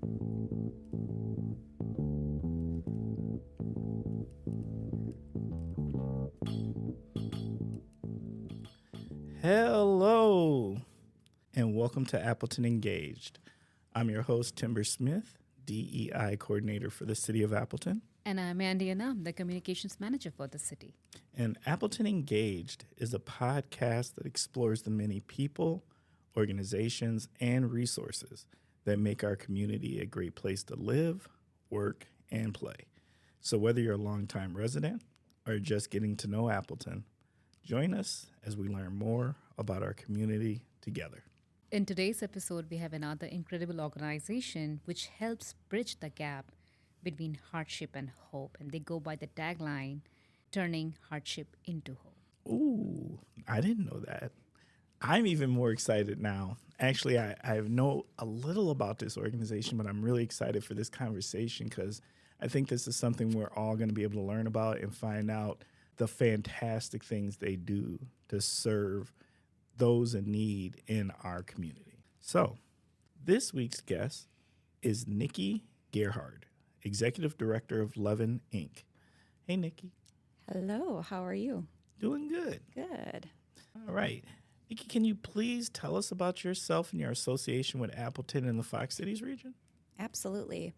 Hello, and welcome to Appleton Engaged. I'm your host, Timber Smith, DEI coordinator for the City of Appleton. And I'm Andy Anam, the communications manager for the city. And Appleton Engaged is a podcast that explores the many people, organizations, and resources that make our community a great place to live, work, and play. So whether you're a longtime resident or just getting to know Appleton, join us as we learn more about our community together. In today's episode, we have another incredible organization which helps bridge the gap between hardship and hope. And they go by the tagline, turning hardship into hope. Ooh, I didn't know that. I'm even more excited now. Actually, I know a little about this organization, but I'm really excited for this conversation because I think this is something we're all going to be able to learn about and find out the fantastic things they do to serve those in need in our community. So, this week's guest is Nikki Gerhard, Executive Director of LEAVEN, Inc. Hey, Nikki. Hello, how are you? Doing good. Good. All right. Nikki, can you please tell us about yourself and your association with Appleton and the Fox Cities region? Absolutely.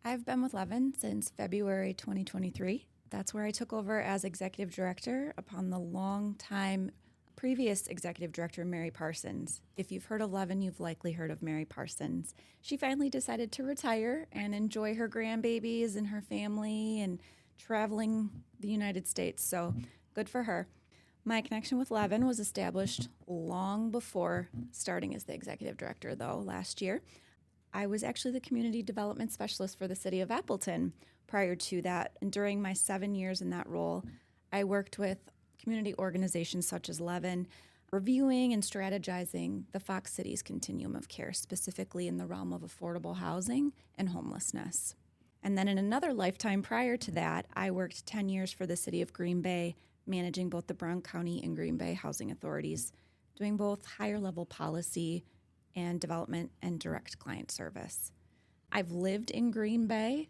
I've been with LEAVEN since February 2023. That's where I took over as executive director upon the long-time previous executive director, Mary Parsons. If you've heard of LEAVEN, you've likely heard of Mary Parsons. She finally decided to retire and enjoy her grandbabies and her family and traveling the United States. So good for her. My connection with LEAVEN was established long before starting as the executive director, though, last year. I was actually the community development specialist for the city of Appleton prior to that. And during my 7 years in that role, I worked with community organizations such as LEAVEN, reviewing and strategizing the Fox Cities continuum of care, specifically in the realm of affordable housing and homelessness. And then in another lifetime prior to that, I worked 10 years for the city of Green Bay, managing both the Brown County and Green Bay housing authorities, doing both higher level policy and development and direct client service. I've lived in Green Bay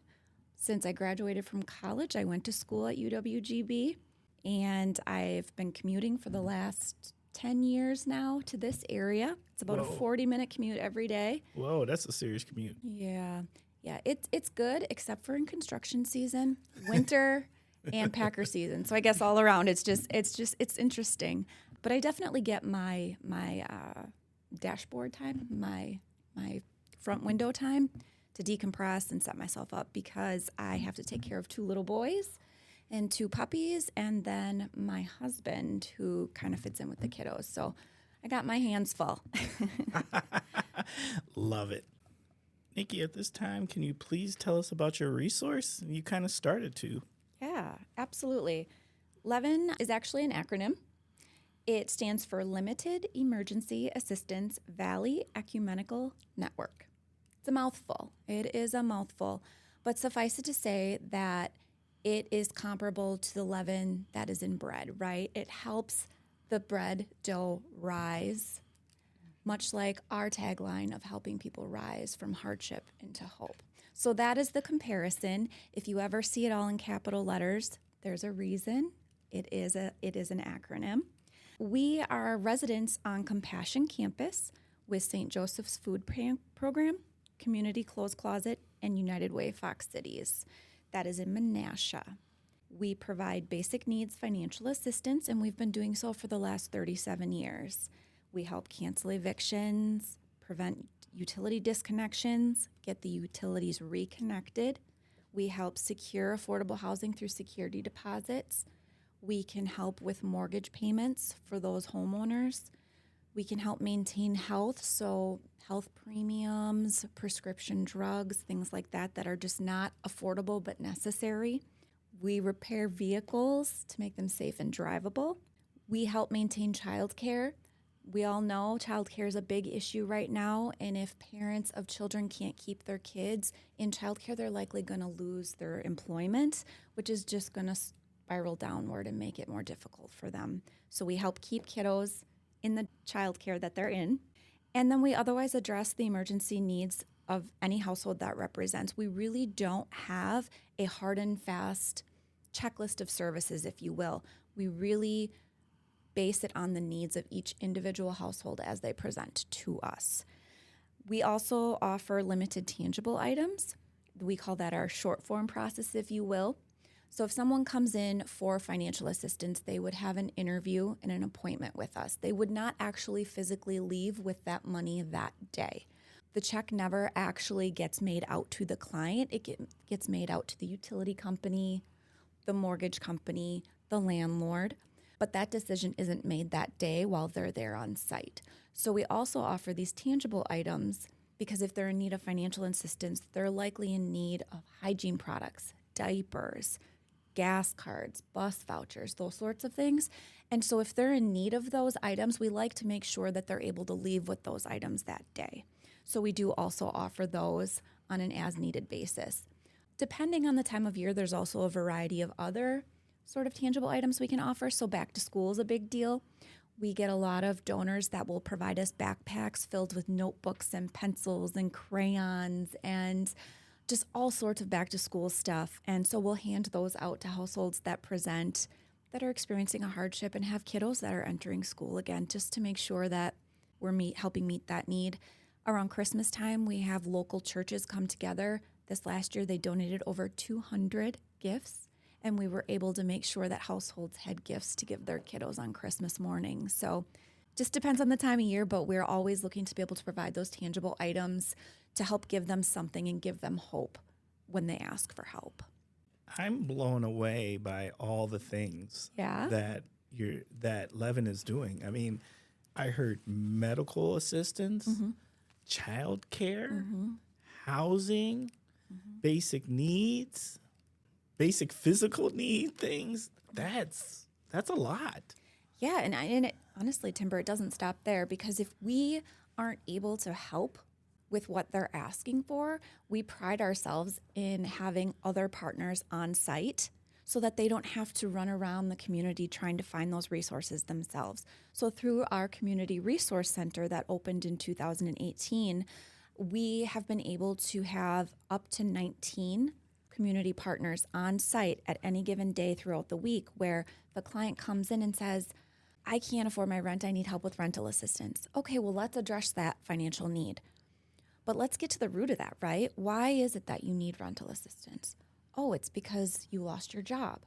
since I graduated from college. I went to school at UWGB, and I've been commuting for the last 10 years now to this area. It's about a 40-minute commute every day. Whoa, that's a serious commute. Yeah, it's good, except for in construction season, winter, and Packer season. So I guess all around, it's interesting. But I definitely get my dashboard time, my front window time to decompress and set myself up because I have to take care of 2 little boys and 2 puppies and then my husband who kind of fits in with the kiddos. So I got my hands full. Love it. Nikki, at this time, can you please tell us about your resource? You kind of started to. Yeah, absolutely. LEAVEN is actually an acronym. It stands for Limited Emergency Assistance Valley Ecumenical Network. It's a mouthful. It is a mouthful. But suffice it to say that it is comparable to the leaven that is in bread, right? It helps the bread dough rise, much like our tagline of helping people rise from hardship into hope. So that is the comparison. If you ever see it all in capital letters, there's a reason. It is an acronym. We are residents on Compassion Campus with St. Joseph's Food Program, Community Clothes Closet, and United Way Fox Cities. That is in Menasha. We provide basic needs financial assistance, and we've been doing so for the last 37 years. We help cancel evictions, prevent utility disconnections, get the utilities reconnected. We help secure affordable housing through security deposits. We can help with mortgage payments for those homeowners. We can help maintain health, so health premiums, prescription drugs, things like that that are just not affordable but necessary. We repair vehicles to make them safe and drivable. We help maintain childcare. We all know childcare is a big issue right now, and if parents of children can't keep their kids in childcare, they're likely going to lose their employment, which is just going to spiral downward and make it more difficult for them. So we help keep kiddos in the childcare that they're in. And then we otherwise address the emergency needs of any household that represents. We really don't have a hard and fast checklist of services, if you will. We really base it on the needs of each individual household as they present to us. We also offer limited tangible items. We call that our short form process, if you will. So if someone comes in for financial assistance, they would have an interview and an appointment with us. They would not actually physically leave with that money that day. The check never actually gets made out to the client. It gets made out to the utility company, the mortgage company, the landlord. But that decision isn't made that day while they're there on site. So we also offer these tangible items because if they're in need of financial assistance, they're likely in need of hygiene products, diapers, gas cards, bus vouchers, those sorts of things. And so if they're in need of those items, we like to make sure that they're able to leave with those items that day. So we do also offer those on an as-needed basis. Depending on the time of year, there's also a variety of other sort of tangible items we can offer. So back to school is a big deal. We get a lot of donors that will provide us backpacks filled with notebooks and pencils and crayons and just all sorts of back to school stuff. And so we'll hand those out to households that present that are experiencing a hardship and have kiddos that are entering school again, just to make sure that we're helping meet that need. Around Christmas time, we have local churches come together. This last year, they donated over 200 gifts, and we were able to make sure that households had gifts to give their kiddos on Christmas morning. So just depends on the time of year, but we're always looking to be able to provide those tangible items to help give them something and give them hope when they ask for help. I'm blown away by all the things that LEAVEN is doing. I mean, I heard medical assistance, child care, housing, basic needs, basic physical need things. That's a lot. Yeah, and honestly, Timber, it doesn't stop there, because if we aren't able to help with what they're asking for, we pride ourselves in having other partners on site so that they don't have to run around the community trying to find those resources themselves. So through our Community Resource Center that opened in 2018, we have been able to have up to 19 community partners on site at any given day throughout the week, where the client comes in and says, I can't afford my rent, I need help with rental assistance. Okay, well, let's address that financial need. But let's get to the root of that, right? Why is it that you need rental assistance? Oh, it's because you lost your job.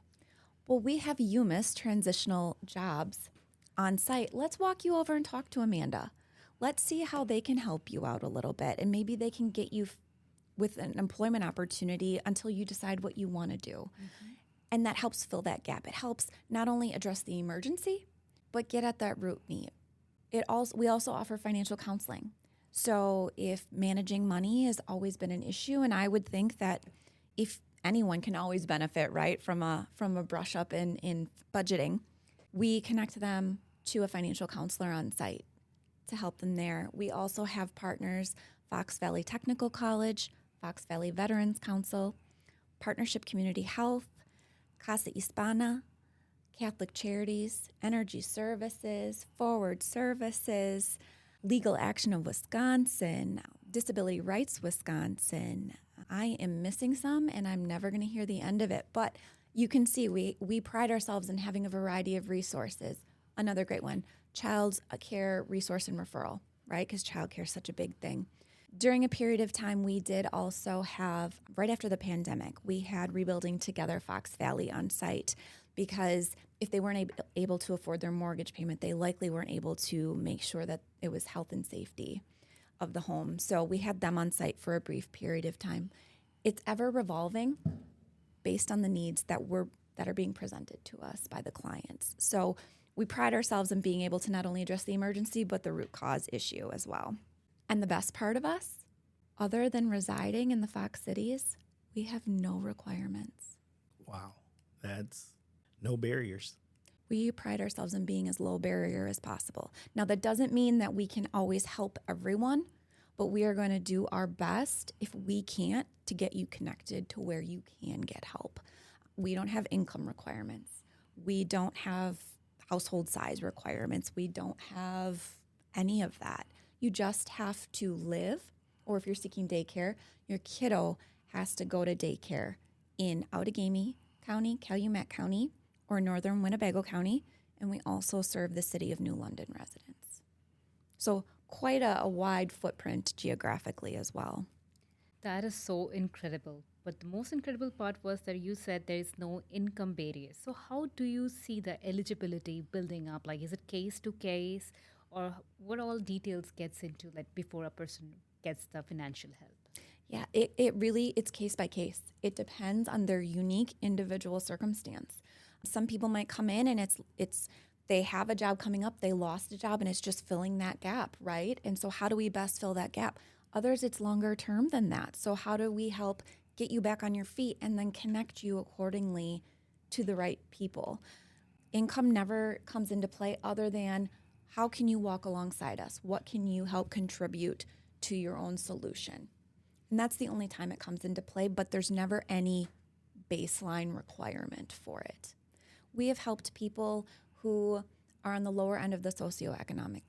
Well, we have UMIS, transitional jobs, on site. Let's walk you over and talk to Amanda. Let's see how they can help you out a little bit, and maybe they can get you with an employment opportunity until you decide what you want to do. And that helps fill that gap. It helps not only address the emergency, but get at that root need. We also offer financial counseling. So if managing money has always been an issue, and I would think that if anyone can always benefit, right, from a brush up in budgeting, we connect them to a financial counselor on site to help them there. We also have partners, Fox Valley Technical College, Fox Valley Veterans Council, Partnership Community Health, Casa Hispana, Catholic Charities, Energy Services, Forward Services, Legal Action of Wisconsin, Disability Rights Wisconsin. I am missing some, and I'm never going to hear the end of it. But you can see we pride ourselves in having a variety of resources. Another great one, child care resource and referral, right? Because child care is such a big thing. During a period of time, we did also have, right after the pandemic, we had Rebuilding Together Fox Valley on site, because if they weren't able to afford their mortgage payment, they likely weren't able to make sure that it was health and safety of the home. So we had them on site for a brief period of time. It's ever revolving based on the needs that are being presented to us by the clients. So we pride ourselves in being able to not only address the emergency, but the root cause issue as well. And the best part of us, other than residing in the Fox cities, we have no requirements. Wow, that's no barriers. We pride ourselves in being as low barrier as possible. Now, that doesn't mean that we can always help everyone, but we are going to do our best, if we can't, to get you connected to where you can get help. We don't have income requirements. We don't have household size requirements. We don't have any of that. You just have to live or if you're seeking daycare, your kiddo has to go to daycare in Outagamie County, Calumet County, or northern Winnebago County, and we also serve the city of New London residents. So quite a wide footprint geographically as well. That is so incredible. But the most incredible part was that you said there is no income barrier. So how do you see the eligibility building up? Like, is it case to case, or what all details gets into like before a person gets the financial help? Yeah, it's case by case. It depends on their unique individual circumstance. Some people might come in and it's they have a job coming up, they lost a job, and it's just filling that gap, right? And so how do we best fill that gap? Others, it's longer term than that. So how do we help get you back on your feet and then connect you accordingly to the right people? Income never comes into play other than how can you walk alongside us? What can you help contribute to your own solution? And that's the only time it comes into play, but there's never any baseline requirement for it. We have helped people who are on the lower end of the socioeconomic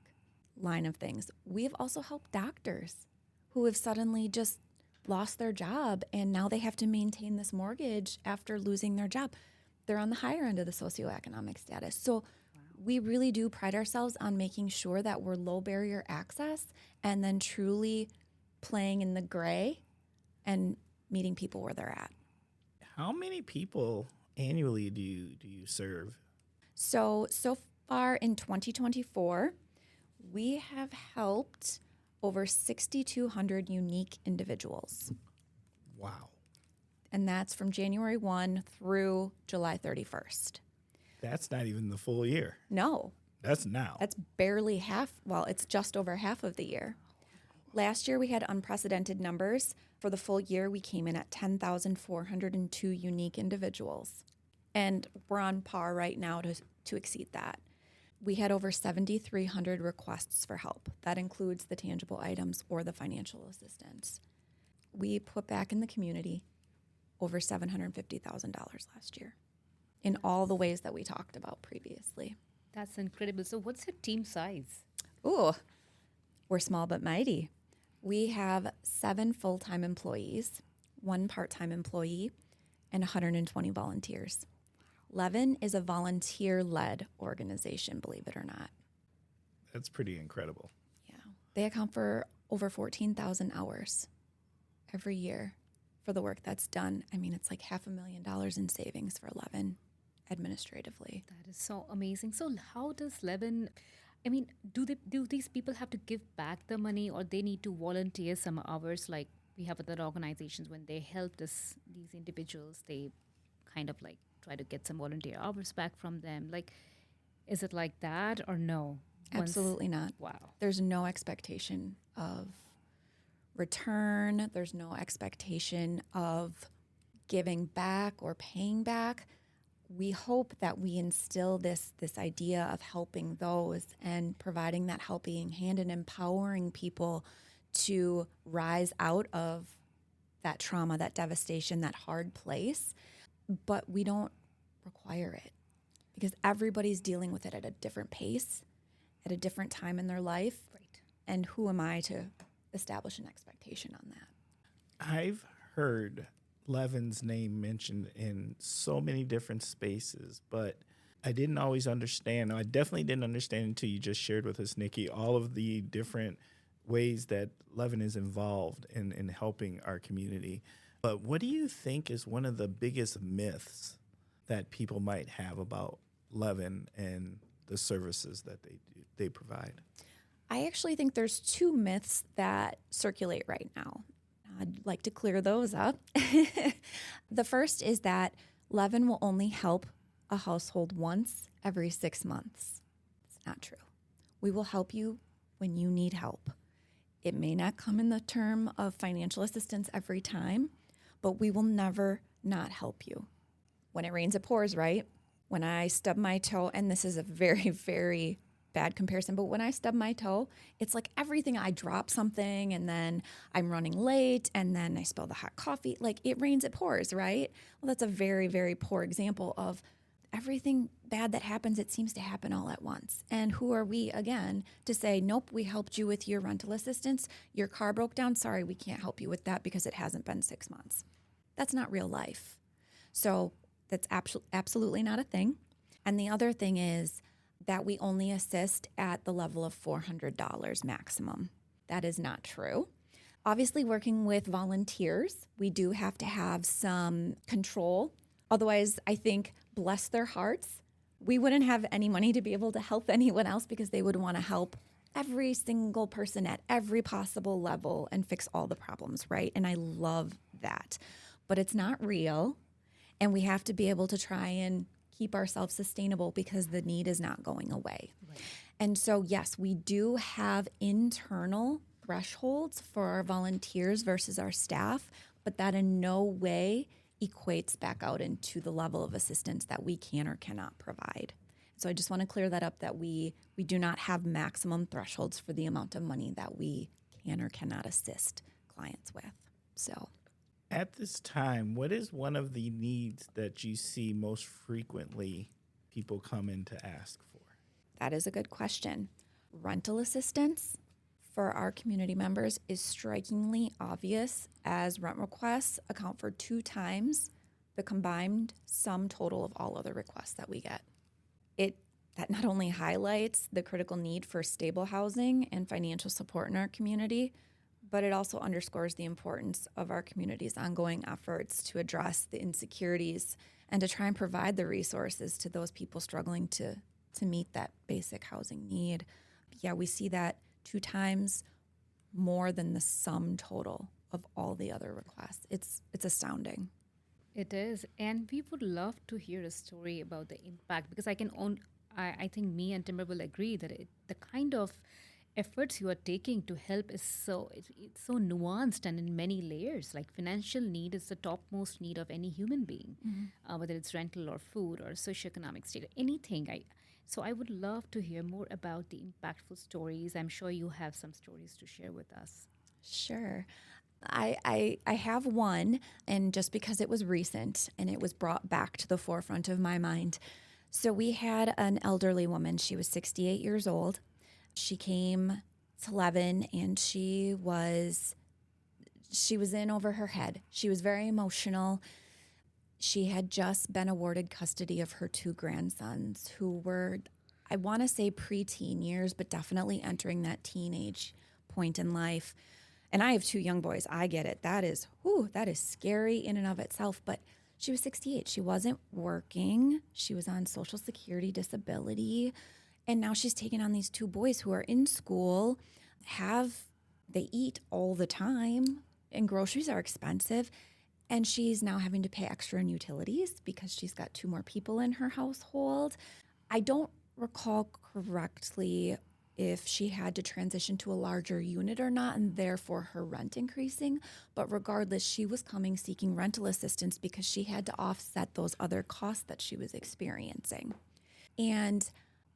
line of things. We have also helped doctors who have suddenly just lost their job and now they have to maintain this mortgage after losing their job. They're on the higher end of the socioeconomic status. So we really do pride ourselves on making sure that we're low barrier access and then truly playing in the gray and meeting people where they're at. How many people annually do you serve? So far in 2024, we have helped over 6,200 unique individuals. Wow. And that's from January 1 through July 31st. That's not even the full year. No, That's now. that's barely half. Well, it's just over half of the year. Last year, we had unprecedented numbers. For the full year, we came in at 10,402 unique individuals. And we're on par right now to exceed that. We had over 7,300 requests for help. That includes the tangible items or the financial assistance. We put back in the community over $750,000 last year in all the ways that we talked about previously. That's incredible. So what's your team size? Ooh, we're small but mighty. We have 7 full-time employees, 1 part-time employee, and 120 volunteers. LEAVEN is a volunteer-led organization, believe it or not. That's pretty incredible. Yeah. They account for over 14,000 hours every year for the work that's done. I mean, it's like $500,000 in savings for LEAVEN administratively. That is so amazing. So how does LEAVEN, I mean, do these people have to give back the money, or they need to volunteer some hours like we have other organizations when they help these individuals, they kind of like try to get some volunteer hours back from them? Like, is it like that or no? Absolutely not. Wow. There's no expectation of return. There's no expectation of giving back or paying back. We hope that we instill this idea of helping those and providing that helping hand and empowering people to rise out of that trauma, that devastation, that hard place. But we don't require it because everybody's dealing with it at a different pace, at a different time in their life. Right. And who am I to establish an expectation on that? I've heard LEAVEN's name mentioned in so many different spaces, but I didn't always understand. I definitely didn't understand until you just shared with us, Nikki, all of the different ways that LEAVEN is involved in helping our community. But what do you think is one of the biggest myths that people might have about LEAVEN and the services that they provide? I actually think there's 2 myths that circulate right now. I'd like to clear those up. The first is that LEAVEN will only help a household once every 6 months. It's not true. We will help you when you need help. It may not come in the term of financial assistance every time, but we will never not help you. When it rains, it pours, right? When I stub my toe, and this is a very, very bad comparison, but when I stub my toe, it's like everything. I drop something and then I'm running late and then I spill the hot coffee. Like, it rains, it pours, right? Well, that's a very, very poor example of everything bad that happens, it seems to happen all at once. And who are we, again, to say, nope, we helped you with your rental assistance. Your car broke down. Sorry, we can't help you with that because it hasn't been 6 months. That's not real life. So that's absolutely not a thing. And the other thing is that we only assist at the level of $400 maximum. That is not true. Obviously, working with volunteers, we do have to have some control. Otherwise, I think, bless their hearts, we wouldn't have any money to be able to help anyone else because they would want to help every single person at every possible level and fix all the problems, right? And I love that. But it's not real. And we have to be able to try and keep ourselves sustainable because the need is not going away. Right. And so, yes, we do have internal thresholds for our volunteers versus our staff, but that in no way equates back out into the level of assistance that we can or cannot provide. So I just want to clear that up, that we do not have maximum thresholds for the amount of money that we can or cannot assist clients with. So at this time, what is one of the needs that you see most frequently people come in to ask for? That is a good question. Rental assistance for our community members is strikingly obvious, as rent requests account for 2 times the combined sum total of all other requests that we get. That not only highlights the critical need for stable housing and financial support in our community, but it also underscores the importance of our community's ongoing efforts to address the insecurities and to try and provide the resources to those people struggling to meet that basic housing need. Yeah, we see that 2 times more than the sum total of all the other requests. It's astounding. It is. And we would love to hear a story about the impact, because I think me and Timber will agree that the kind of efforts you are taking to help is it's so nuanced and in many layers. Like, financial need is the topmost need of any human being, whether it's rental or food or socioeconomic state, anything. So I would love to hear more about the impactful stories. I'm sure you have some stories to share with us. Sure. I have one, and just because it was recent and it was brought back to the forefront of my mind. So we had an elderly woman. She was 68 years old. She came to LEAVEN, and she was in over her head. She was very emotional. She had just been awarded custody of her 2 grandsons, who were, I want to say, preteen years, but definitely entering that teenage point in life. And I have 2 young boys. I get it. That is scary in and of itself. But she was 68. She wasn't working. She was on Social Security disability. And now she's taken on these 2 boys who are in school, they eat all the time, and groceries are expensive. And she's now having to pay extra in utilities because she's got 2 more people in her household. I don't recall correctly if she had to transition to a larger unit or not, and therefore her rent increasing. But regardless, she was coming seeking rental assistance because she had to offset those other costs that she was experiencing. And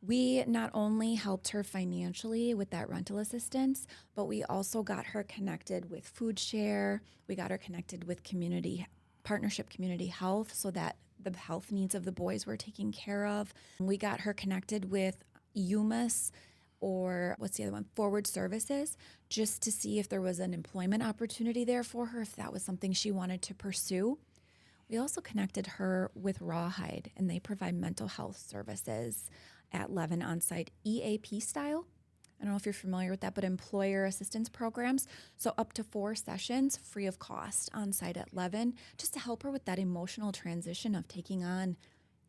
we not only helped her financially with that rental assistance, but we also got her connected with Food Share. We got her connected with community health, so that the health needs of the boys were taken care of. We got her connected with UMAS, or what's the other one? Forward Services, just to see if there was an employment opportunity there for her, if that was something she wanted to pursue. We also connected her with Rawhide, and they provide mental health services at LEAVEN on-site, EAP style. I don't know if you're familiar with that, but employer assistance programs. So up to 4 sessions free of cost on-site at LEAVEN, just to help her with that emotional transition of taking on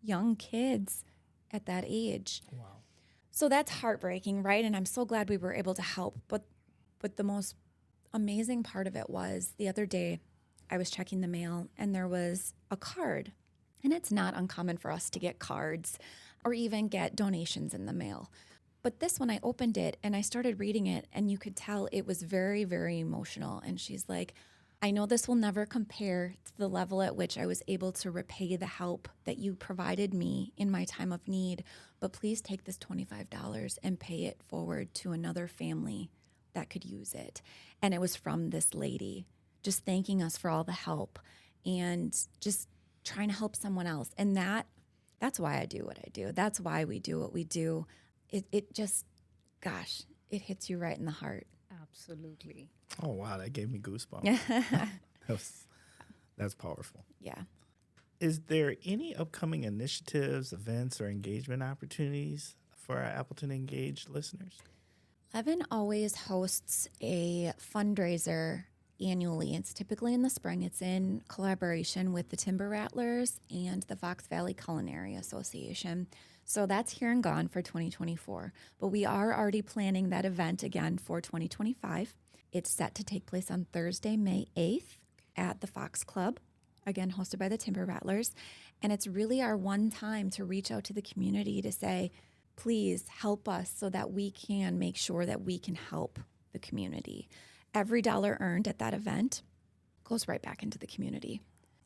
young kids at that age. Wow. So that's heartbreaking, right? And I'm so glad we were able to help. But the most amazing part of it was, the other day I was checking the mail, and there was a card. And it's not uncommon for us to get cards or even get donations in the mail. But this one, I opened it and I started reading it, and you could tell it was very, very emotional. And she's like, I know this will never compare to the level at which I was able to repay the help that you provided me in my time of need, but please take this $25 and pay it forward to another family that could use it. And it was from this lady, just thanking us for all the help and just trying to help someone else. And that That's why I do what I do. That's why we do what we do. It just, gosh, it hits you right in the heart. Absolutely. Oh, wow. That gave me goosebumps. That's powerful. Yeah. Is there any upcoming initiatives, events, or engagement opportunities for our Appleton Engaged listeners? LEAVEN always hosts a fundraiser annually. It's typically in the spring. It's in collaboration with the Timber Rattlers and the Fox Valley Culinary Association. So that's here and gone for 2024. But we are already planning that event again for 2025. It's set to take place on Thursday, May 8th at the Fox Club, again hosted by the Timber Rattlers. And it's really our one time to reach out to the community to say, please help us so that we can make sure that we can help the community. Every dollar earned at that event goes right back into the community.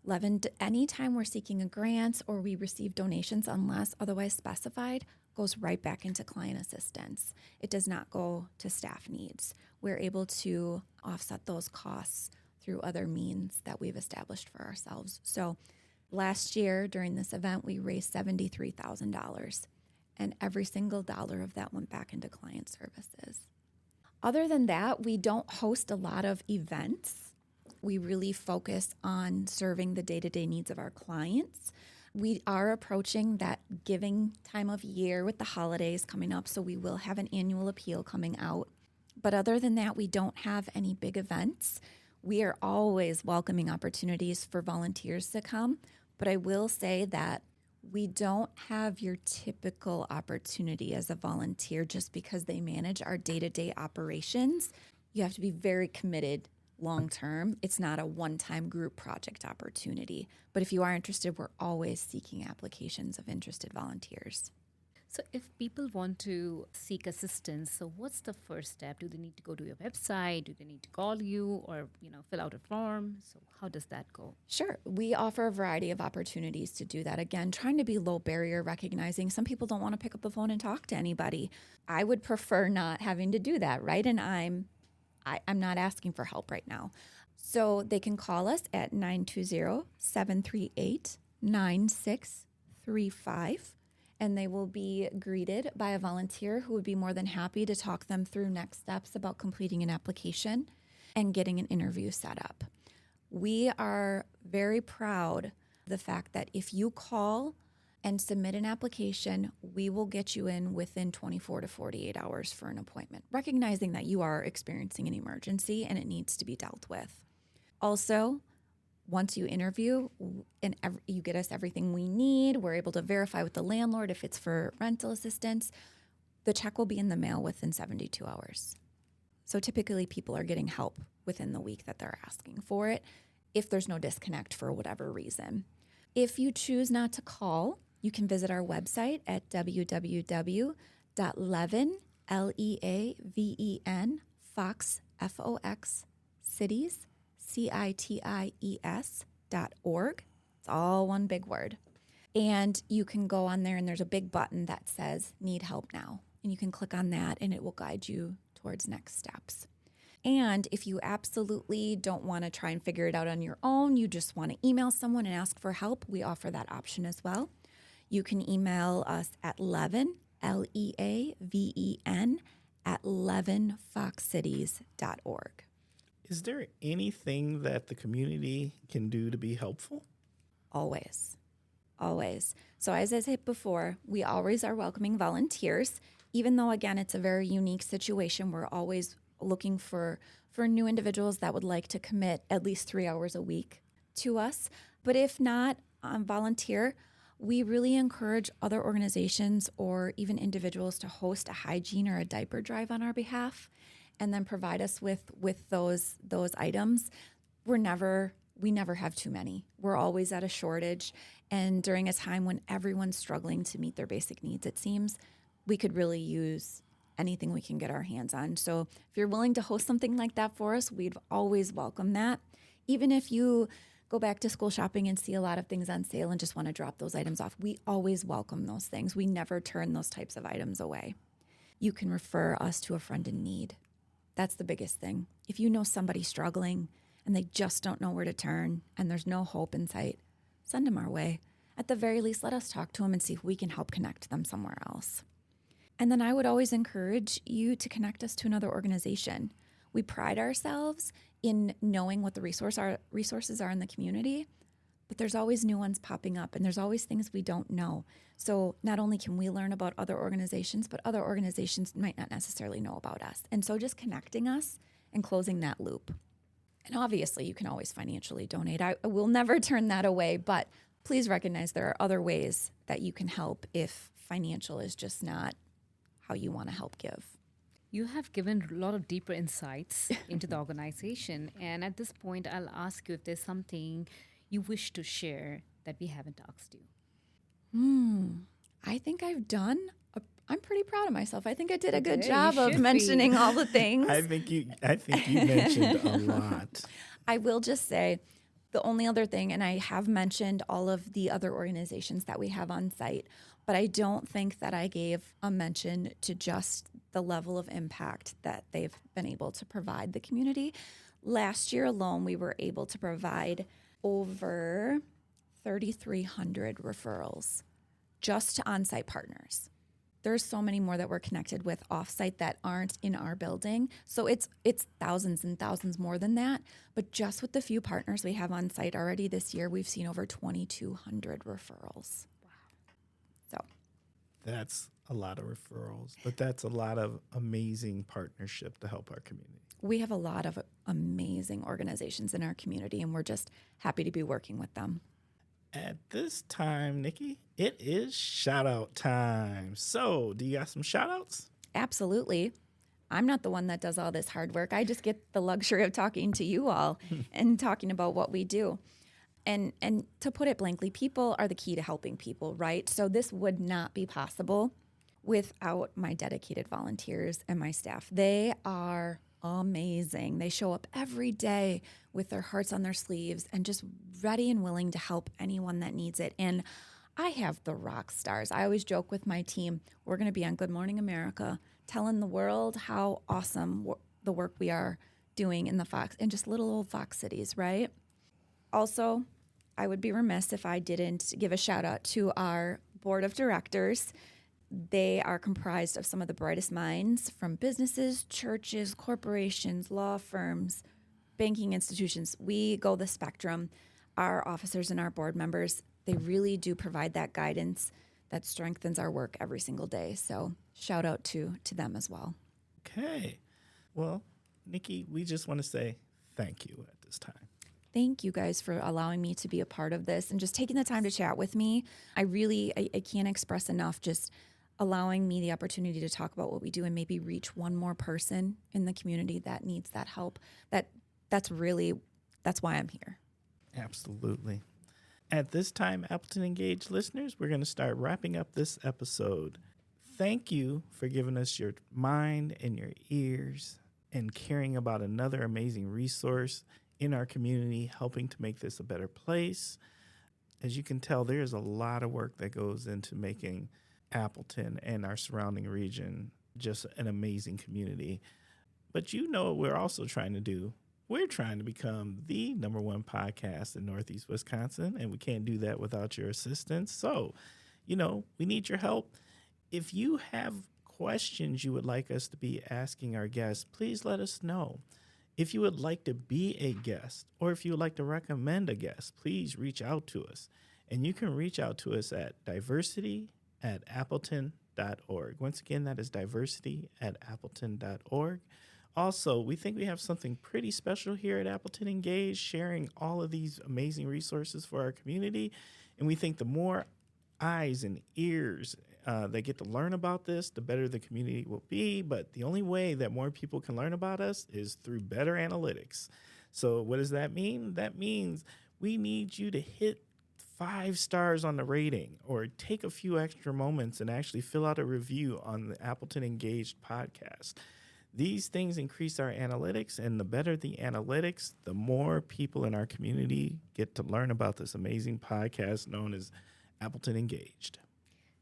LEAVEN, anytime we're seeking a grant or we receive donations unless otherwise specified, goes right back into client assistance. It does not go to staff needs. We're able to offset those costs through other means that we've established for ourselves. So last year during this event, we raised $73,000. And every single dollar of that went back into client services. Other than that, we don't host a lot of events. We really focus on serving the day-to-day needs of our clients. We are approaching that giving time of year with the holidays coming up, so we will have an annual appeal coming out. But other than that, we don't have any big events. We are always welcoming opportunities for volunteers to come, but I will say that we don't have your typical opportunity as a volunteer just because they manage our day-to-day operations. You have to be very committed long-term. It's not a one-time group project opportunity. But if you are interested, we're always seeking applications of interested volunteers. So if people want to seek assistance, so what's the first step? Do they need to go to your website? Do they need to call you or, fill out a form? So how does that go? Sure. We offer a variety of opportunities to do that. Again, trying to be low barrier, recognizing some people don't want to pick up the phone and talk to anybody. I would prefer not having to do that, right? And I'm not asking for help right now. So they can call us at 920-738-9635. And they will be greeted by a volunteer who would be more than happy to talk them through next steps about completing an application and getting an interview set up. We are very proud of the fact that if you call and submit an application, we will get you in within 24 to 48 hours for an appointment, recognizing that you are experiencing an emergency and it needs to be dealt with. Also, once you interview and you get us everything we need, we're able to verify with the landlord if it's for rental assistance, the check will be in the mail within 72 hours. So typically people are getting help within the week that they're asking for it if there's no disconnect for whatever reason. If you choose not to call, you can visit our website at www.leaven, L-E-A-V-E-N, Fox, F-O-X, Cities, CITIES.org. It's all one big word. And you can go on there and there's a big button that says need help now. And you can click on that and it will guide you towards next steps. And if you absolutely don't want to try and figure it out on your own, you just want to email someone and ask for help, we offer that option as well. You can email us at LEAVEN, L-E-A-V-E-N, at leavenfoxcities.org. Is there anything that the community can do to be helpful? Always. So as I said before, we always are welcoming volunteers, even though, again, it's a very unique situation. We're always looking for new individuals that would like to commit at least 3 hours a week to us. But if not, volunteer. We really encourage other organizations or even individuals to host a hygiene or a diaper drive on our behalf and then provide us with those items. We never have too many. We're always at a shortage. And during a time when everyone's struggling to meet their basic needs, it seems, we could really use anything we can get our hands on. So if you're willing to host something like that for us, we'd always welcome that. Even if you go back to school shopping and see a lot of things on sale and just want to drop those items off, we always welcome those things. We never turn those types of items away. You can refer us to a friend in need. That's the biggest thing. If you know somebody struggling and they just don't know where to turn and there's no hope in sight, send them our way. at the very least, let us talk to them and see if we can help connect them somewhere else. And then I would always encourage you to connect us to another organization. We pride ourselves in knowing what the resources are in the community, but there's always new ones popping up, and there's always things we don't know. So not only can we learn about other organizations, but other organizations might not necessarily know about us. And so just connecting us and closing that loop. And obviously, you can always financially donate. I will never turn that away, but please recognize there are other ways that you can help if financial is just not how you want to help give. You have given a lot of deeper insights into the organization. And at this point, I'll ask you if there's something you wish to share that we haven't asked you. I think I've done. I'm pretty proud of myself. I think I did a good Okay, job you of should mentioning be. all the things. I think you mentioned a lot. I will just say the only other thing, and I have mentioned all of the other organizations that we have on site, but I don't think that I gave a mention to just the level of impact that they've been able to provide the community. Last year alone, we were able to provide over 3,300 referrals just to on-site partners. There's so many more that we're connected with off-site that aren't in our building. So it's thousands and thousands more than that. But just with the few partners we have on site already this year, we've seen over 2,200 referrals. Wow. So That's a lot of referrals, but that's a lot of amazing partnership to help our community. we have a lot of amazing organizations in our community, and we're just happy to be working with them. At this time, Nikki, it is shout out time. So, do you got some shout outs? Absolutely. I'm not the one that does all this hard work. I just get the luxury of talking to you all and talking about what we do. And to put it blankly, people are the key to helping people, right? So this would not be possible without my dedicated volunteers and my staff. They are amazing. They show up every day with their hearts on their sleeves and just ready and willing to help anyone that needs it. And I have the rock stars. I always joke with my team, we're going to be on Good Morning America, telling the world how awesome the work we are doing in the Fox, in just little old Fox cities, right? Also, I would be remiss if I didn't give a shout out to our board of directors. They are comprised of some of the brightest minds from businesses, churches, corporations, law firms, banking institutions. We go the spectrum. Our officers and our board members, they really do provide that guidance that strengthens our work every single day. So shout out to them as well. Okay. Well, Nikki, we just want to say thank you at this time. Thank you guys for allowing me to be a part of this and just taking the time to chat with me. I can't express enough just allowing me the opportunity to talk about what we do and maybe reach one more person in the community that needs that help. That's why I'm here. Absolutely. At this time, Appleton Engaged listeners, we're going to start wrapping up this episode. Thank you for giving us your mind and your ears and caring about another amazing resource in our community, helping to make this a better place. As you can tell, there's a lot of work that goes into making Appleton and our surrounding region just an amazing community. But you know what we're also trying to do? We're trying to become the #1 podcast in Northeast Wisconsin, and we can't do that without your assistance. So, we need your help. If you have questions you would like us to be asking our guests, please let us know. If you would like to be a guest, or if you would like to recommend a guest, please reach out to us. And you can reach out to us at diversity@appleton.org. Once again, that is diversity@appleton.org. Also, we think we have something pretty special here at Appleton Engaged, sharing all of these amazing resources for our community. And we think the more eyes and ears that get to learn about this, the better the community will be. But the only way that more people can learn about us is through better analytics. So what does that mean? That means we need you to hit 5 stars on the rating or take a few extra moments and actually fill out a review on the Appleton Engaged podcast. These things increase our analytics, and the better the analytics, the more people in our community get to learn about this amazing podcast known as Appleton Engaged.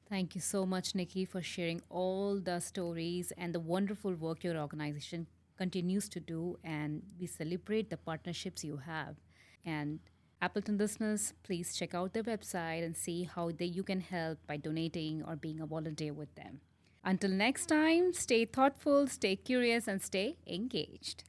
Thank you so much, Nikki, for sharing all the stories and the wonderful work your organization continues to do. And we celebrate the partnerships you have. And Appleton listeners, please check out their website and see how you can help by donating or being a volunteer with them. Until next time, stay thoughtful, stay curious, and stay engaged.